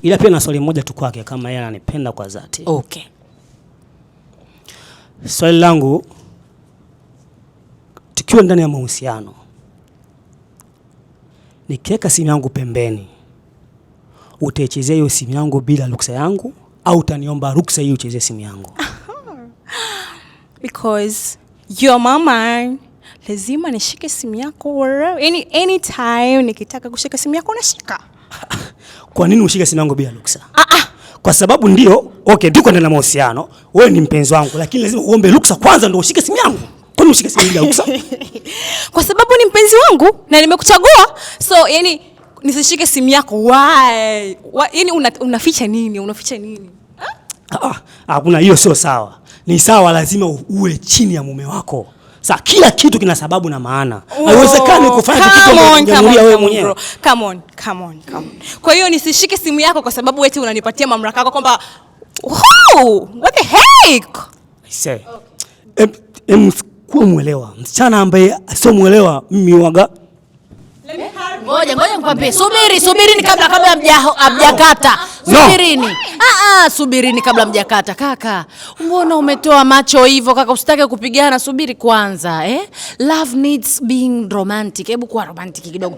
Ila pia na swali moja tu kwake kama yeye ananipenda kwa dhati. Okay. Swali langu, tukiwa ndani ya mahusiano, nikiweka simu yangu pembeni, utaichezea hiyo simu yangu bila ruksa yangu au utaniomba ruksa hiyo uchezee simu yangu? Because your mama, lazima nishike simu yako anytime nikitaka kushika simu yako nashika. Kwa nini ushike simu yangu bila ruksa? Kwa sababu ndio, okay, tuko ndani ya mahusiano, wewe ni mpenzi wangu, lakini lazima uombe ruksa kwanza ndio ushike simu yangu. Kwa nini ushike simu bila ruksa? Kwa sababu ni mpenzi wangu na nimekuchagua. So nisishike simu yako. Why? Unaficha nini? Unaficha nini? Hakuna, hiyo sio sawa. Ni sawa, lazima uwe chini ya mume wako. Sasa kila kitu kina sababu na maana. Haiwezekani kufanya kitu unajionea wewe mwenyewe. Come on. Kwa hiyo nisishike simu yako kwa sababu eti unanipatia mamlaka yako kwamba what the heck? I say. Kuwa muelewa. Msichana ambaye sio muelewa mimi waga. Ngoja nikwambie. Subirini kabla hamjakata. Subirini. Subirini kabla mjakata. Kaka, mbona umetoa macho hivyo kaka? Usitake kupigana, subiri kwanza, Love needs being romantic. Hebu kuwa romantic kidogo.